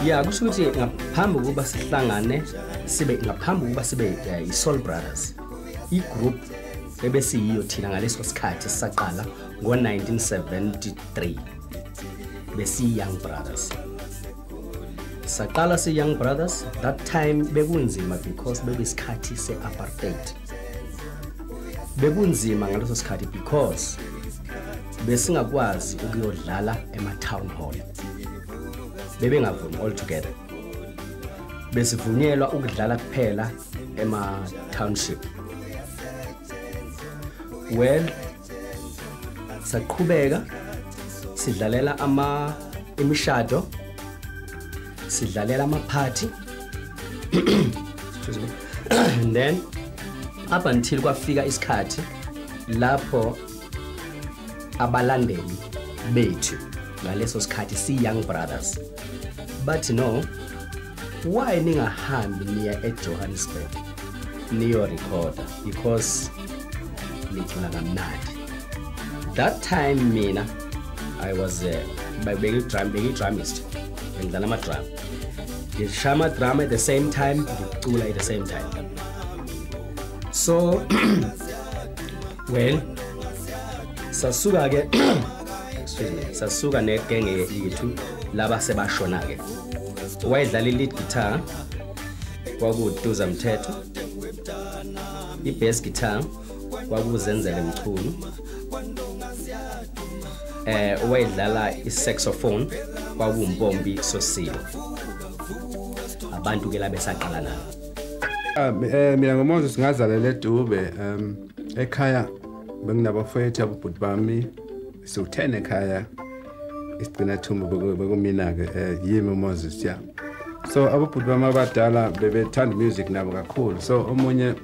Yeah, kusho ukuthi ngaphambi kokuba sihlangane ngaphambi kokuba sibe iSoul Brothers. I-group ebesiyiyo thina ngaleso sikhathi sisaqala ngo-1973. Besi Young Brothers. Saqala si Young Brothers, that time bekunzima because beyisikhathi se-apartheid. Bekunzima ngaleso sikhathi because besingakwazi ukuyodlala ema-town hall. Bebengavumi all together. Besivunyelwa ukudlala kuphela ema-township. Well, saqhubeka sidlalela imishado, sidlalela ama-party. Excuse me. And then up until kwafika isikhathi lapho abalandeli bethu ngaleso sikhathi si Young Brothers but no, why ningahambi niya eJohannesburg niyo recorder because nithula kamnandi. That time mina I was drumist, ngidlala ama-drum, ngishaya ama-drum at the same time, ngicula at the same time. So well, sasuka ke sasuka negenge yethu laba sebashona ke. Wayedlala i-lead guitar kwakuDuza Mthetho, i-bass guitar kwakuZenzele Mchunu, wayedlala i-saxophone kwakuMpompi Sosilo. Abantu ke la besaqala nabo. Mina ngoMoses ngazalelwa eDube, ekhaya benginabafowethu abobhuti bami so-10 ekhaya. Isigcina thumbu bekumina ke yimi Moses ya. So abobhuti bami abadala bebethanda music nabo kakhulu. So omunye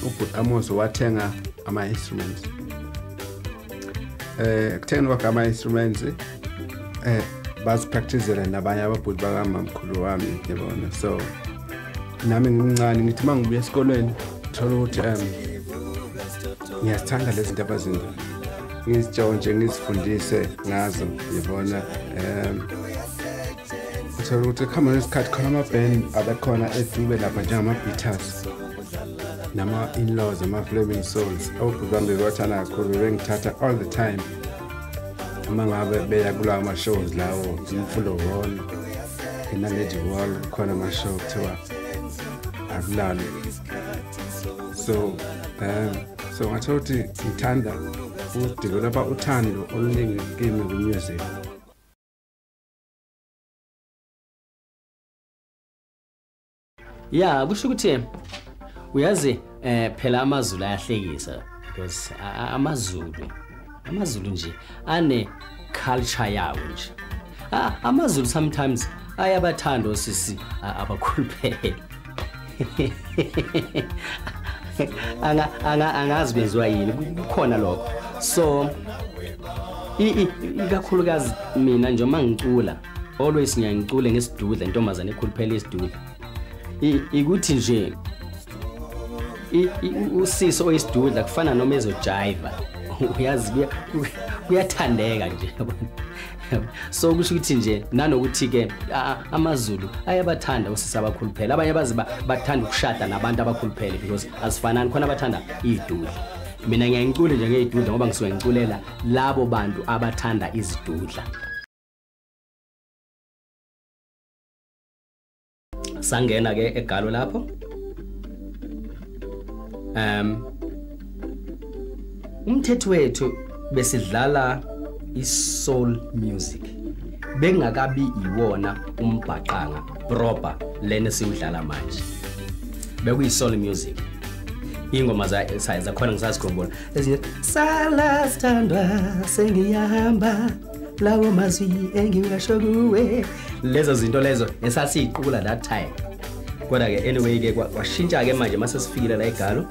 ubhuti Amos wathenga ama-instruments. Kuthenga kwakhe ama-instruments bazipracticele nabanye abobhuti bakamamkhulu wami yabona. So nami ngimncane ngithi mangibuya esikolweni thola ukuthi ngiyazithanda lezi zinto abazenza, ngizitshontshe ngizifundise ngazo yabona. Thola ukuthi khama nesikhathi khona ama-band abekhona eDube lapha njengama-Beaters nama-In-Laws, ama-Flaming Souls. Abobhuti bami bebathanda kakhulu, bengithatha all the time uma ngabe beya kulawo ama-shows lawo Umfulo Hall, iNaledi Hall, khona ama-show kuthiwa akulalo. So ngathola ukuthi ngithanda ukudevelopha uthando oluningi kimi ku-music. Yeah, kusho ukuthi uyazi phela amaZulu ayahlekisa because amaZulu nje ane culture yawo nje. AmaZulu sometimes ayabathanda osisi abakhuluphele. Angazi bezwa yini kukhona lokho. So ikakhulukazi mina nje mangicula always ngiyangicule ngesidudla, intombazane ekhuluphele isidudla. Ikuthi nje usisi oyisidudla kufana noma ezojiva, uyazi kuyathandeka nje. So kusho ukuthi nje nanokuthi ke amaZulu ayabathanda usisi abakhuluphele, abanye bazi bathanda ukushada nabantu abakhuluphele because asifanani, khona abathanda izidudla. Mina ngiyangicule nje ngezidudla ngoba ngisuke ngiculela labo bantu abathanda izidudla. Sangena ke egalo lapho umthetho wethu besidlala i-soul music, bengakabi iwona umbhaqanga proper lena siwudlala manje, bekuyi-soul music. Ingoma zakhona ngisazikhumbula ezinye, sala sithandwa sengiyahamba lawo mazwi engiwasho kuwe, lezo zinto lezo esasiyiqula that time. Kodwa ke anyway ke kwashintsha ke manje mase sifikile la egalo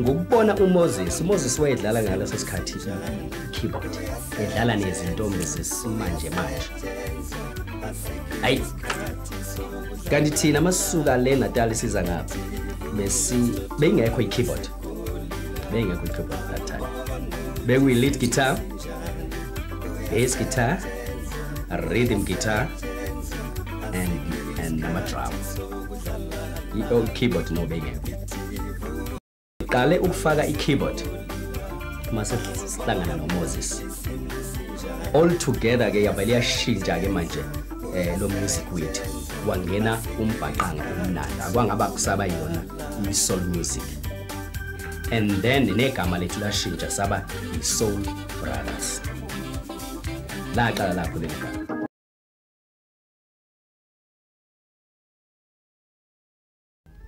ngokubona uMoses wayedlala ngaleso sikhathi keyboard, edlala nezintombi zesimanje manje. Hayi kanti thina masuka le Natal siza ngapha bengekho i-keyboard, that time. Bekuyi-lead guitar, bass guitar, rhythm guitar and nama-drums i-keyboard nobengekho. Qale ukufaka i-keyboard mase sihlangana noMoses. All together ke yabe liyashintsha ke manje lo music wethu wangena umbhaqanga omnandi akwangaba kusaba yona i-soul music. And then negama lethu lashintsha saba i-Soul Brothers. Laqala lapho leli gama.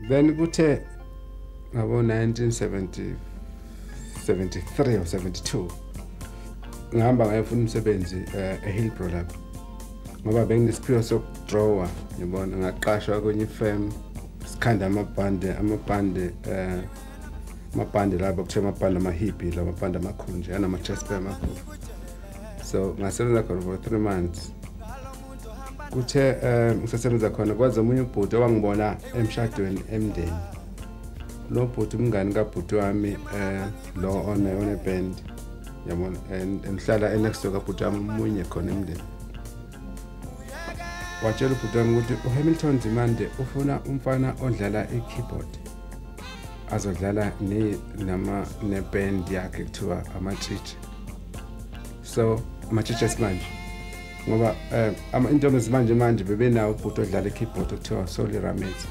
Then kuthe ngabo 1973 or 72 ngihamba ngayofuna umsebenzi eHillbrow lapho ngoba benginesiphiwo sokudrawer yabona ngaqashwa kwenye firm sikhanda amabhande lapho kuthiwa amabhande amahippie la mabhande amakhunje anama-chest pair amakhulu. So ngasebenza khona for 3 months. Kuthe ngisasebenza khona kwaze omunye ubhuti owangibona emshadweni emndeni. Lo bhuti umngani kabhuti wami lo one band yabona engihlala next door kabhuti wami umunye khona emndeni. Watshela ubhuti wami ukuthi uHamilton Zimande ufuna umfana odlala i-keyboard azodlala neband yakhe kuthiwa ama-Chiche. So ama-Chiche esimanje ngoba intombi manje bebenawo ubhuti odlala i-keyboard okuthiwa Solly Ramezi.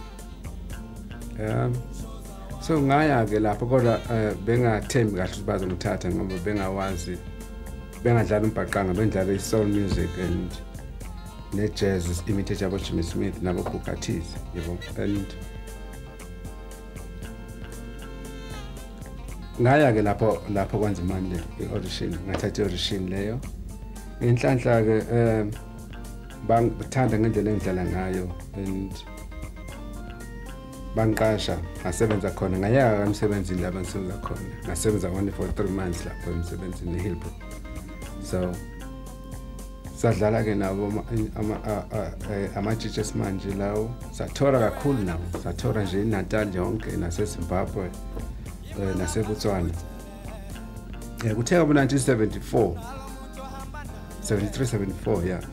So ngaya ke lapho kodwa bengathembi kahle ukuthi bazongithatha ngoba bengawazi bengadlala umbhaqanga bendlala i-soul music and ne-jazz imitate yabo Jimmy Smith nabo Booker T, yebo. And ngaya ke lapho kwenza imali i-audition ngathatha i-audition leyo inhlanhla ke bangithanda ngendlela engidlala ngayo and bangiqasha ngasebenza khona ngayaka emsebenzini lapho ngisebenza khona ngasebenza only for 3 months lapho emsebenzini eHillbrow. So sadlala ke nabo ama-Chiche esimanje lawo sathora kakhulu nawo sathora nje iNatal yonke naseZimbabwe naseBotswana. Kuthe ngoba 1974 73-74 yeah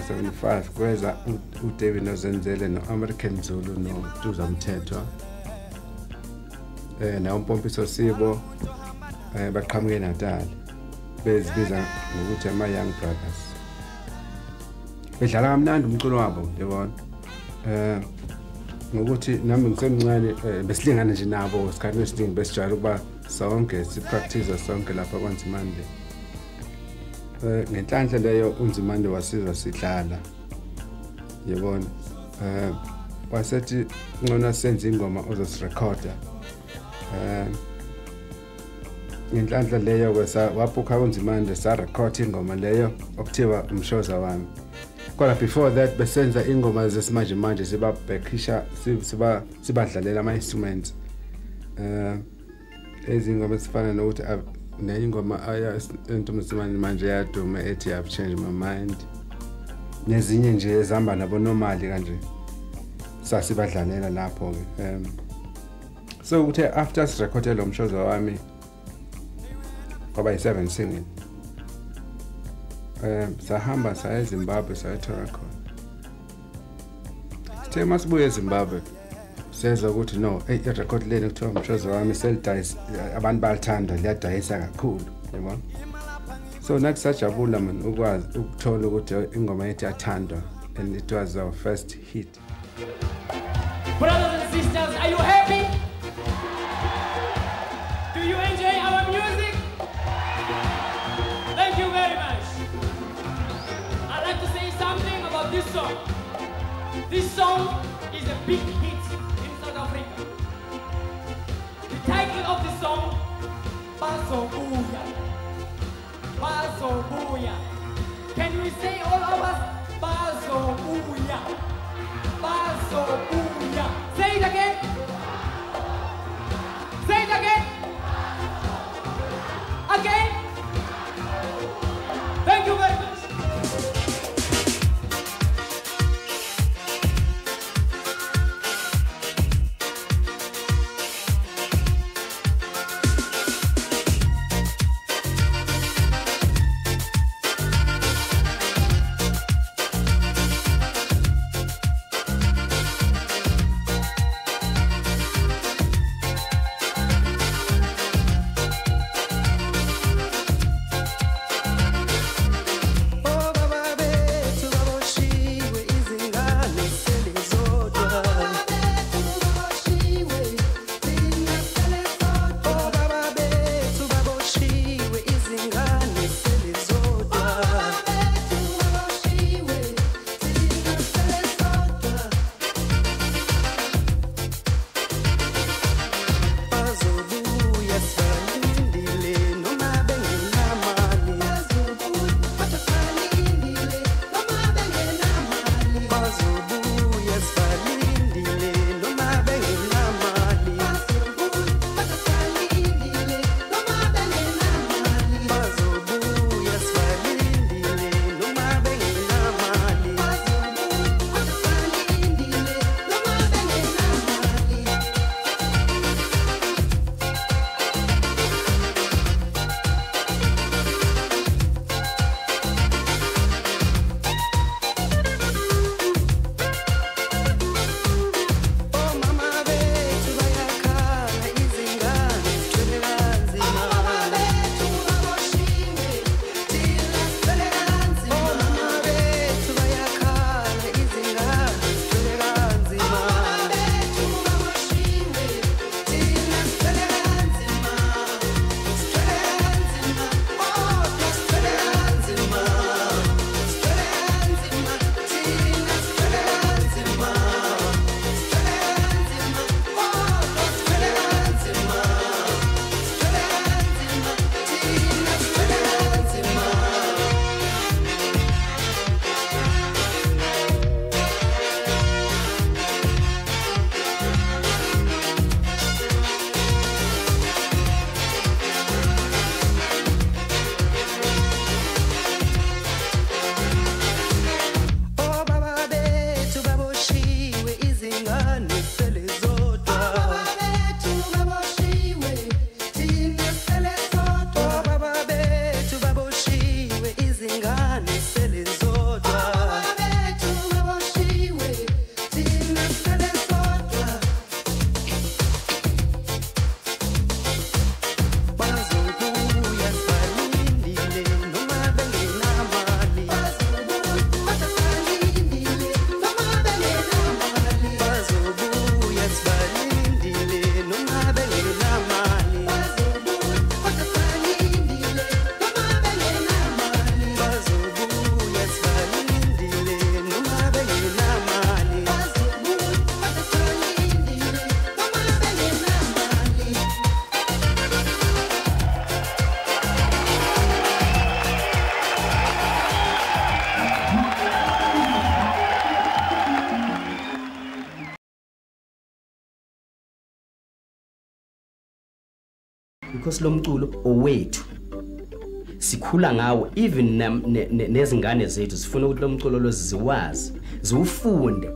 75 kweza uDavid Nozenzele no-American Zulu noTuza Mthethwa na-Mpompiso Sibo baqhamuke eNatal bezibiza ngokuthi ama-Young Brothers. Bedlala kamnandi umculo wabo yabona ngokuthi nami ngisemncane besilingana nje nabo isikhathi esiningi besijwayele ukuba sonke sipractice sonke lapha kwaNzimande. Ngenhlanhla leyo uNzimande wasiza sidlala yabona wasethi ngona senze ingoma ozosirecorda ngenhlanhla leyo wabhuka uNzimande sa record ingoma leyo okuthiwa umshoza wami. Kodwa before that besenza ingoma zesimanje manje sibabhekisha sibadlalela ama-instruments ezingoma ezifana nokuthi neyingoma intombi manje yaduma ethi I've changed my mind nezinye nje ezihamba nabo normally kanje sasibadlalela lapho ke so kuthe after sirecorde lo mshoza wami kwaba yi7 singing sahamba saya eZimbabwe sayathola khona sithe masibuye eZimbabwe seza ukuthi no i-record leni kuthiwa umshoza wami selidayisa abantu balithanda liyadayisa kakhulu yabona. So nathi sajabula man ukwazi ukuthola ukuthi ingoma yethu yathandwa and it was our first hit. Brothers and sisters, are you happy? Do you enjoy our music? Thank you very much. I'd like to say something about this song. This song is a big hit in South Africa. The title of the song, Bazobuya. Bazobuya. Can we say all of us, Bazobuya? Bazobuya. Say it again. Say it again. Again. Thank you very much. because lo mculo owethu sikhula ngawo, even nezingane zethu sifuna ukuthi lo mculo lo ziwazi, ziwufunde,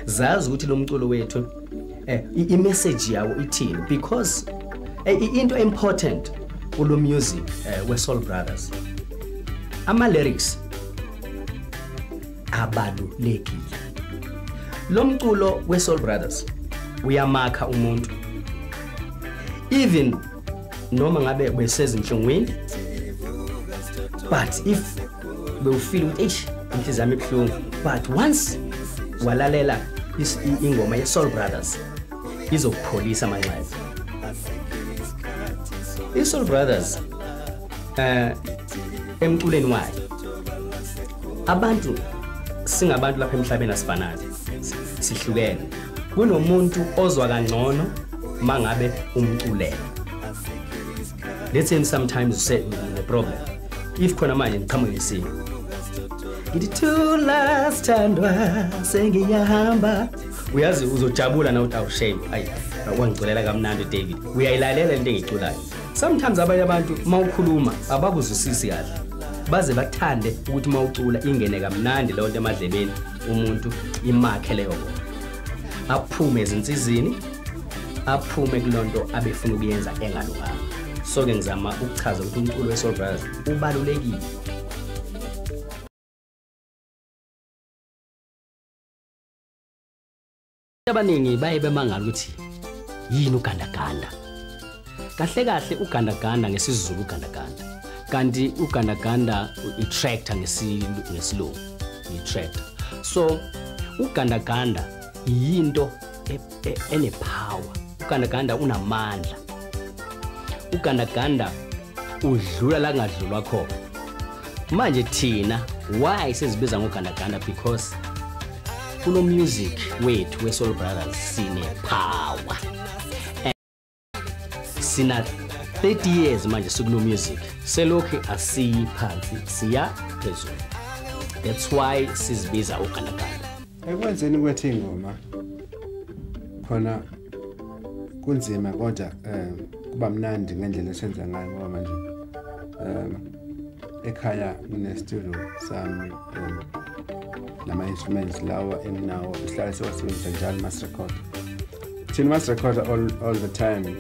zazi ukuthi lo mculo wethu i-message yawo ithini, because into important kulo music we Soul Brothers, ama lyrics abalulekile. Lo mculo we Soul Brothers uyamakha umuntu, even noma ngabe besezinhlungwini, but if bewufeel ukuthi inhliziyo yami ibuhlungu, but once walalela ingoma ye Soul Brothers izokupholisa amanxeba. I Soul Brothers emculeni wayo, abantu singabantu lapha emhlabeni asifanayo, sihlukene. Kunomuntu ozwa kangcono mangabe umculela. Let's say sometimes you say the problem, if khona manje ngiqhamuke ngesinye ngithi to last thandwa sengiyahamba, uyazi uzojabula na uthi awushame, ayi wangiculela kamnandi David, uyayilalela into engiculayo. Sometimes abanye abantu mawukhuluma abakuzwisisi kahle, baze bathande ukuthi mawucula ingene kamnandi leyo nto emadlebeni, umuntu imakhe leyo aphume ezinsizini, aphume kulonto abefuna ukuyenza engalunganga. So ke ngizama ukuchaza ukuthi umculo we Soul Brothers ubalulekile. Abaningi baye bemangala ukuthi yini ugandaganda. Kahle kahle ugandaganda ngesizulu ugandaganda, kanti ugandaganda i-tractor ngesilungu, i-tractor. So ugandaganda yinto ene-power, ugandaganda unamandla, ugandaganda udlula la kungadlulwa khona. Manje thina why sizibiza ngogandaganda? Because kulo music wethu we Soul Brothers sine power, sina 30 years manje sikulo music, selokhe asiphansi siya phezulu. That's why sizibiza ugandaganda. Ekwenzeni kwethu ingoma khona kunzima, kodwa kuba mnandi ngendlela esenza ngayo, ngoba manje ekhaya ngine-studio sami nama-instruments lawa enginawo, sihlale siwasebenzisa njalo mas record. Thina mas record all the time,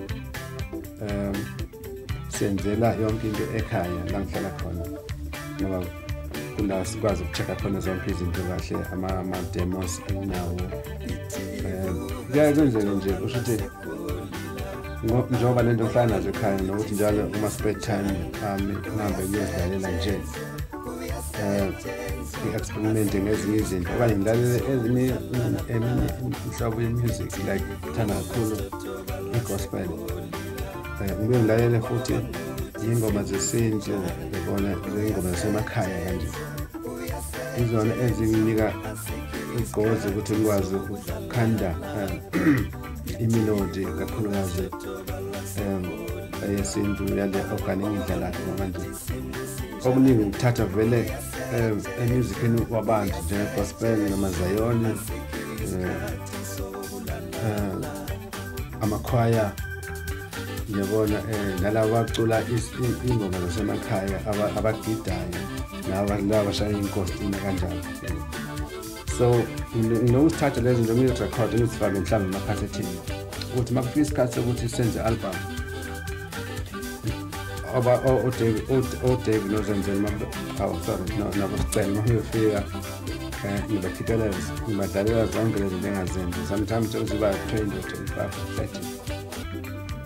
senzela yonke into ekhaya la ngihlala khona, ngoba kula sikwazi ukuchecka khona zonke izinto kahle, ama-demos enginawo. Kuyenzeka nje usho ukuthi njengoba lento ngihlala nazo ekhaya, nokuthi njalo uma spare time ngihambe ngiyodlalela nje i-experimente ngezinye izinto, okanye ngilalele eminye inhlobo ye-music like ngithanda kakhulu i-gospel. Ngibuye ngilalele futhi iy'ngoma zesintu, yabona iy'ngoma zasemakhaya kanje, izona ezinginika ugqozi ukuthi ngikwazi ukukhanda imelodi kakhulukazi eyesintu yale organic indlela manje. Okuningi ngithatha vele emusicini wabantu njenge-gospel namazayoni, amakhwaya, ngiyabona nalabo bacula ingoma zasemakhaya abagidayo nalabo bashaya inkostina kanjalo. So nginosithatha lezi zinto ngizirekhode ngizifake mhlawumbe emaphathethini ukuthi makufika isikhathi sokuthi senze album. David nozenzeni nabo sicela uma uyofika ngibadlalela zonke lezi zinto engazenzi. Sometimes uziba 20 or 25 or 30,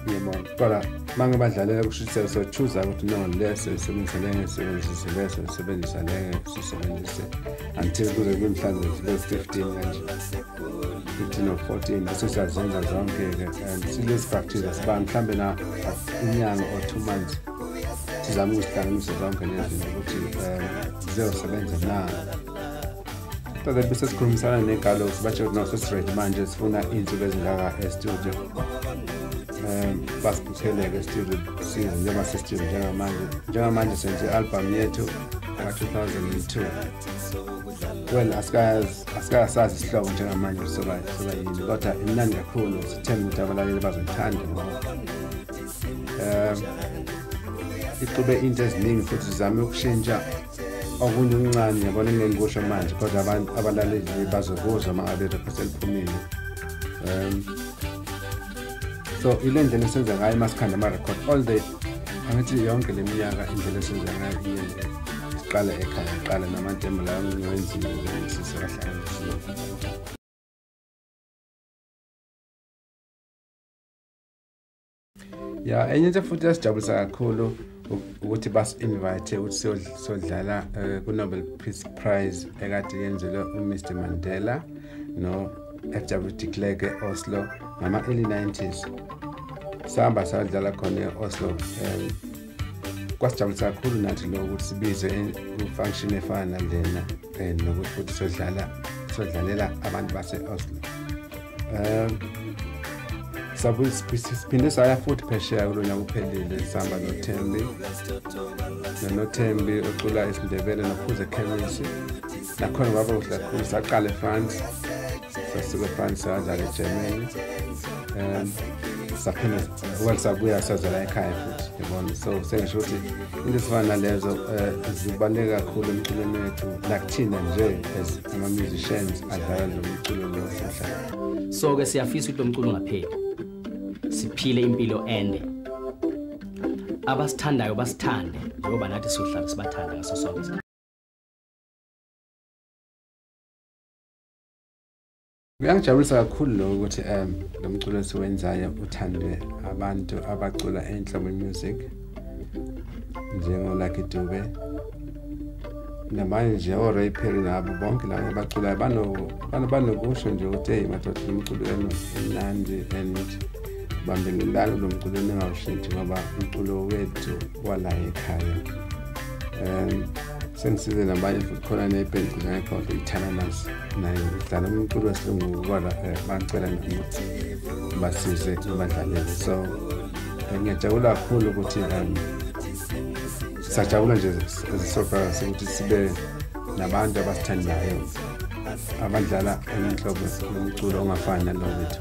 ngiyabona, kodwa uma ngibadlalela kusho ukuthi so-choose-a ukuthi no, lese sisebenzise lenge, sisebenzise lese, sisebenzisa lenge, sisebenzise until kuze kube mhlawumbe lezi 15 kanje, 15 or 14, bese siyazenza zonke-ke, and silezi practice siba mhlawumbe na inyanga or 2 months sizama ukuzihlanganisa zonke lezi zinto ukuthi ziyosebenza na. So that bese sikhulumisana neGallows batsho ukuthi no, sesiredi manje, sifuna iy'nsuku ezingaka e-studio. Basibukheleke e-studio size njengoba se-studio njengamanje senze i-album yethu ka-2002. Well, asikasazi isihlobo njengamanje soba yini, kodwa imnandi kakhulu, sithemba ukuthi abalaleli bazoyithanda. ixube into eziningi futhi sizame ukushintsha okunye okuncane yabona ngengikusho manje kodwa abantu abalaleli bazokuzwa mangabe request eliphumile. So ile ndlela esenza ngayo masikhanda ama-record all the angithi yonke le minyaka indlela esenza ngayo siqala ekhaya siqala namantembu lawo ngiyenzile sisehlanganisile. Ya enye nje futhi yasijabulisa kakhulu ukuthi bas-invite ukuthi siyodlala ku-Nobel Peace Prize ekade yenzelwe uMr Mandela no-F.W. de Klerk e-Oslo ngama-early 90s. Sahamba sadlala khona e-Oslo. Kwasijabulisa kakhulu nathi lo ukuthi sibizwe ku-function efana nalena nokuthi futhi sodlalela abantu base-Oslo. Siphinde saya futhi phesheya kulona kuphelile sihamba noThembi ocula isiNdebele noPhuze Khemisi. Nakhona kwaba kuhle kakhulu saqala eFrance sasuka eFrance sadlala eGermany. Saphinde sabuya sazala ekhaya futhi yabona. So sengisho ukuthi into ezifana nalezo zibaluleke kakhulu emculweni wethu nakuthina nje as ama-musicians adlala lo mculo lo sohlala. So-ke siyafisa ukuthi lo mculo ungapheli, siphile impilo ende, abasithandayo basithande njengoba nathi siyohlala sibathanda ngaso sonke isikhathi. Kuyangijabulisa kakhulu lo ukuthi lo mculo esiwenzayo uthandwe abantu abacula enhlobo music njengo-Lucky Dube namanje o-Ray Perry nabo bonke labo abaculayo banokusho nje ukuthi hey madoda lo mculo emnandi and bambelelana lo mculo ningawushintshi ngoba umculo wethu wala ekhaya. Sengisize nabanye futhi khona nebhendi ngekhohle iTananas nayo idlala umculo wesilungu kodwa bacela ukuthi basize kubadlaleli. So ngiyajabula kakhulu ukuthi sajabula nje as ukuthi sibe nabantu abasithandayo abadlala enhlobo yomculo ongafani nalo wethu.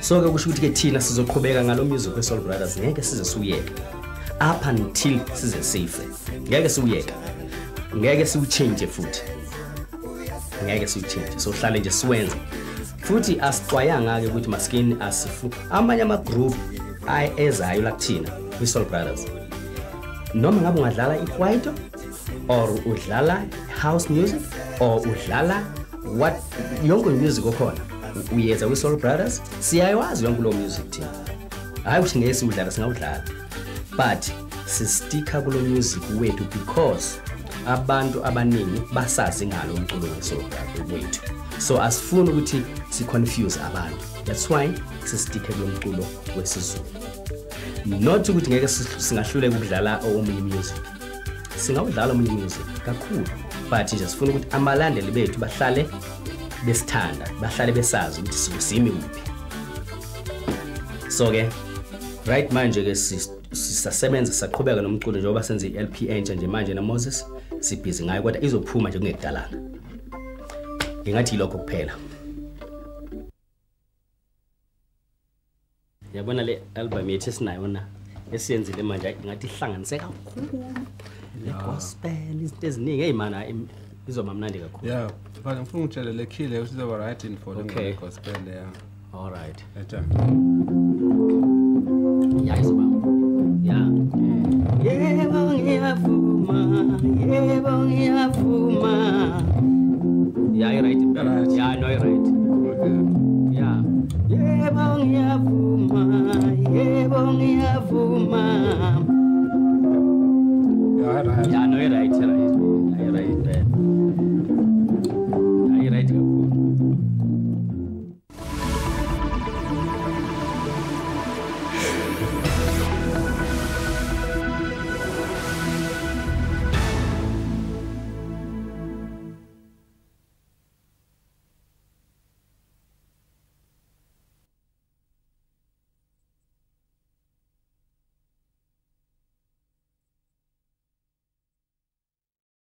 So-ke kusho ukuthi-ke thina sizoqhubeka ngalo music we-Soul Brothers, ngeke size siwuyeke up until size sife. Ngeke siwuyeke, ngeke siwuchange futhi, ngeke siwuchange. So hlale nje siwenze futhi asixwayanga-ke ukuthi maskini asifu amanye ama-group ezayo la kuthina kwi-Soul Brothers. Noma ngabe ungadlala ikwaito or udlala house music or udlala what yonke music okhona uyeza kwi-Soul Brothers, siyayiwazi yonke lo music thina. Hayi ukuthi ngeke siwudlala, singawudlala, but sisticka kulo music wethu because abantu abaningi basazi ngalo umculo we-Soul Brothers wethu. So asifuni ukuthi si-confuse abantu, that's why sisticka kulo mculo wesizulu. Not ukuthi ngeke singahluleka ukudlala omunye music, singawudlala omunye music kakhulu, but nje sifuna ukuthi amalandeli bethu bahlale besithanda, bahlale besazi ukuthi sikusimi kuphi. So-ke right manje-ke sisasebenza saqhubeka nomculo njengoba senze i-LP entsha nje manje naMoses sibhizi ngayo kodwa izophuma nje kungekudalanga. Ngingathi lokho kuphela. Yabona le album yethu esinayo esiyenzile manje ngathi ihlanganise kakhulu le gospel izinto eziningi. Hey mana izoba mnandi kakhulu. Yeah, but ngifuna ngitshele lekhile usizoba right in for the gospel there. All right. Eta. Yeah, izoba. Yeah. Yebo ngiyavuma, yebo ngiyavuma. Yeah, you're right. Right. Yeah, no, you're right. Okay. Yeah. Yebo ngiyavuma, yebo ngiyavuma. Yeah, right. Yeah,